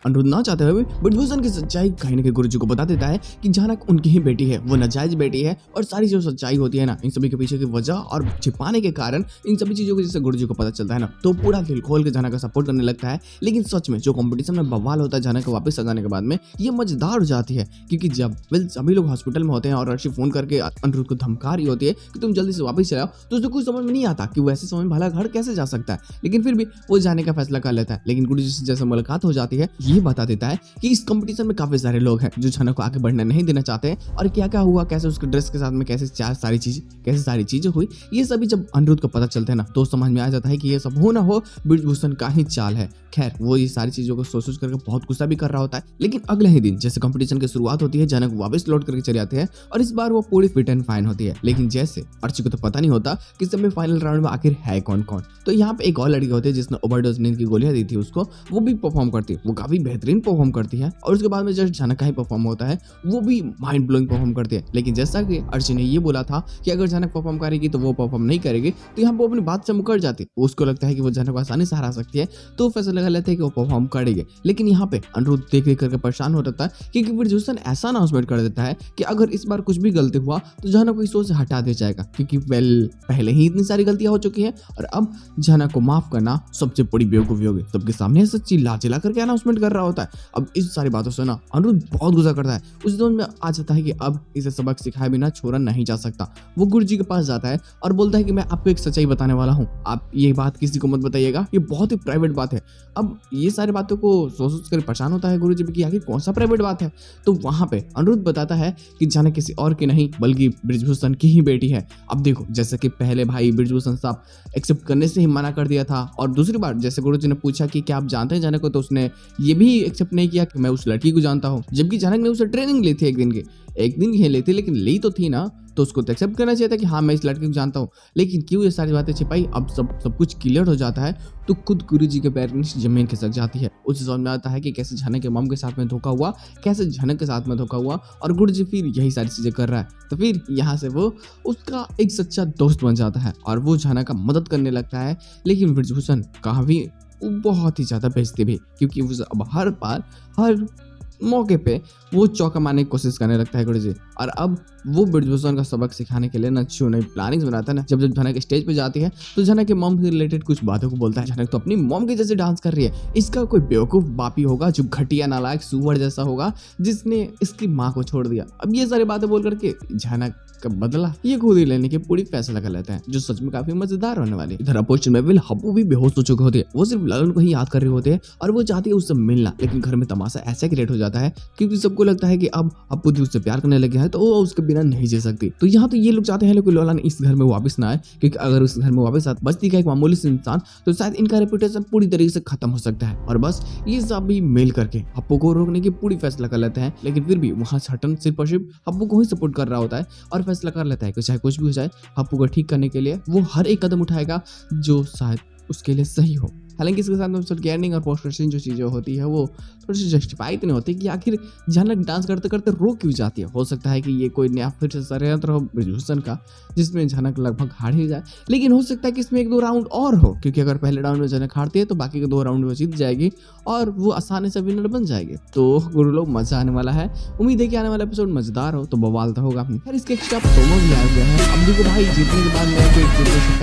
अनिरुद्ध ना चाहते हुए ब्रिजभूषण की सच्चाई कहीं ना कहीं गुरुजी को बता देता है कि जानक उनकी ही बेटी है, वो नाजायज बेटी है और सारी जो सच्चाई होती है ना इन सभी के पीछे की वजह और छिपाने के कारण इन सभी चीजों को जैसे गुरुजी को पता चलता है ना तो पूरा दिल खोल के जानक का सपोर्ट करने लगता है। लेकिन सच में जो कंपटीशन में बवाल होता है जानक को वापस आ जाने के बाद में ये मजेदार हो जाती है, क्योंकि जब सभी लोग हॉस्पिटल में होते हैं और अर्शी फोन करके अनिरुद्ध को धमका रही होती है कि तुम जल्दी से वापस चले आओ, तो उसको कुछ समझ में नहीं आता कि वो ऐसे समय भला घर कैसे जा सकता है। लेकिन फिर भी वो जाने का फैसला कर लेता है। लेकिन गुरुजी से जैसे मुलाकात हो जाती है ये बता देता है कि इस कंपटीशन में काफी सारे लोग हैं जो जानक को आगे बढ़ने नहीं देना चाहते हैं और क्या क्या हुआ, कैसे उसके ड्रेस के साथ में कैसे सारी चीजें हुई, ये सभी जब अनिरुद्ध को पता चलता है ना तो समझ में आ जाता है कि ये सब हो ना हो ब्रिजभूषण का ही चाल है। खैर वो ये सारी चीजों को सोच करके बहुत गुस्सा भी कर रहा होता है। लेकिन अगले ही दिन जैसे कंपटीशन की शुरुआत होती है जानक वापस लौट करके चले आते हैं और इस बार वो पूरी फिट एंड फाइन होती है। लेकिन जैसे अर्ची को तो पता नहीं होता कि सब फाइनल राउंड में आखिर है कौन कौन। तो यहाँ पे एक और लड़की होती है जिसने ओवरडोज नींद की गोलियां दी थी उसको, वो भी परफॉर्म करती है, वो काफी बेहतरीन परफॉर्म करती है। और उसके बाद में जस्ट जानक का ही परफॉर्म होता है, वो भी माइंड ब्लोइंग परफॉर्म करती है। लेकिन जैसा कि अर्ची ने ये बोला था कि अगर जानक परफॉर्म करेगी तो वो परफॉर्म नहीं करेगी, तो यहाँ पे अपनी बात से मुकर जाती है। उसको लगता है कि वो जानक को आसानी से हरा सकती है तो फैसला कर लेते हैं कि वो परफॉर्म करेगी। लेकिन यहाँ पे अनिरुद्ध देख करके परेशान हो जाता है क्योंकि ब्रिजभूषण ऐसा अनाउंसमेंट कर देता है कि अगर इस बार कुछ भी गलती हुआ तो जानक को इस शो से हटा दिया जाएगा, क्योंकि पहले ही इतनी सारी गलतियां हो चुकी हैं और अब जानक को माफ करना सबसे बड़ी बेवकूफी होगी। सबके सामने सच्ची चिल्ला करके अनाउंसमेंट कर रहा होता है। अब इस सारी बातों से ना अनिरुद्ध बहुत गुस्सा करता है। उस दिन में आ जाता है कि अब इसे सबक सिखाए बिना छोड़ा नहीं जा सकता। वो गुरुजी के पास जाता है और बोलता है कि मैं आपको एक सच्चाई बताने वाला हूँ, आप ये बात किसी को मत बताइएगा, ये बहुत ही प्राइवेट बात है। अब ये सारी बातों को सोच कर परेशान होता है गुरुजी कि आखिर कौन सा प्राइवेट बात है। तो वहां पे अनिरुद्ध बताता है कि जानक किसी और की नहीं बल्कि ब्रिजभूषण की ही बेटी है। अब देखो जैसे कि पहले भाई ब्रिजभूषण साहब एक्सेप्ट करने से ही मना कर दिया था, और दूसरी बार जैसे गुरुजी ने पूछा कि क्या आप जानते हैं जानक को, तो उसने ये भी एक्सेप्ट नहीं किया कि मैं उस लड़की को जानता हूँ, जबकि जानक ने उसे ट्रेनिंग ली थी एक दिन की ली थी, लेकिन ली तो थी ना, तो उसको तो एक्सेप्ट करना चाहिए था कि हाँ मैं इस लड़के को जानता हूँ। लेकिन क्यों ये सारी बातें छिपाई। अब सब कुछ क्लियर हो जाता है तो खुद गुरुजी के पैर नीचे जमीन खिसक जाती है। उसे समझ में आता है कि कैसे जानक के मॉम के साथ में धोखा हुआ, कैसे जानक के साथ में धोखा हुआ और गुरुजी फिर यही सारी चीजें कर रहा है। तो फिर यहाँ से वो उसका एक सच्चा दोस्त बन जाता है और वो जानक का मदद करने लगता है। लेकिन ब्रिजभूषण का भी बहुत ही ज्यादा बेइज्जती भी, क्योंकि उसे अब हर मौके पे वो चौका मारने की कोशिश करने लगता है गुरुजी। और अब वो ब्रिजभूषण का सबक सिखाने के लिए नई प्लानिंग बनाता है ना। जब जानक स्टेज पे जाती है तो जानक के मॉम से रिलेटेड कुछ बातों को बोलता है। जानक तो अपनी मॉम के जैसे डांस कर रही है, इसका कोई बेवकूफ बापी होगा जो घटिया नालायक सुअर जैसा होगा जिसने इसकी माँ को छोड़ दिया। अब ये सारी बातें बोल करके जानक का बदला ये खुद ही लेने की पूरी फैसला कर लेते हैं, जो सच में काफी मजेदार होने वाली। इधर अपोजिशन में विल हब्बू भी बेहोश हो चुके होते हैं, वो सिर्फ ललन को ही याद कर रहे होते हैं और वो चाहती है उससे मिलना। लेकिन घर में तमाशा ऐसा क्रिएट हो जाता है क्योंकि सबको लगता है कि अब अप्पू जी उससे प्यार करने लगे हैं तो वो उसके बिना नहीं जी सकती। तो यहाँ तो ये लोग चाहते हैं लेकिन ललन इस घर में वापस ना आए, क्योंकि अगर उस घर में वापस बचती का एक मामूली से इंसान तो शायद इनका रेपुटेशन पूरी तरीके से खत्म हो सकता है। और बस ये सब भी मिल करके अप्पू को रोकने की पूरी फैसला कर लेते हैं। लेकिन फिर भी वहाँ हटन सिर्फ और सिर्फ अप्पू को ही सपोर्ट कर रहा होता है और फैसला कर लेता है कि चाहे कुछ भी हो जाए अप्पू को ठीक करने के लिए वो हर एक कदम उठाएगा जो शायद उसके लिए सही हो। हालांकि इसके साथ एपिसोड की एंडिंग और पोस्ट क्रेडिट जो चीज़ें होती है वो थोड़ी सी जस्टिफाई तो नहीं होती कि आखिर जानक डांस करते करते रो क्यों जाती है। हो सकता है कि ये कोई नया फिर से षड्यंत्र हो ब्रिजभूषण का जिसमें जानक लगभग हार ही जाए, लेकिन हो सकता है कि इसमें 1-2 राउंड और हो, क्योंकि अगर पहले राउंड में जानक हारती है तो बाकी के 2 राउंड में जीत जाएगी और वो आसानी से विनर बन जाएगी। तो गुरु लोग मजा आने वाला है। उम्मीद है कि आने वाला एपिसोड मजेदार हो, तो बवाल तो होगा अपनी। इसके एक्स्ट्रा प्रोमो भी आया हुआ है। अब देखो भाई जीतने के बाद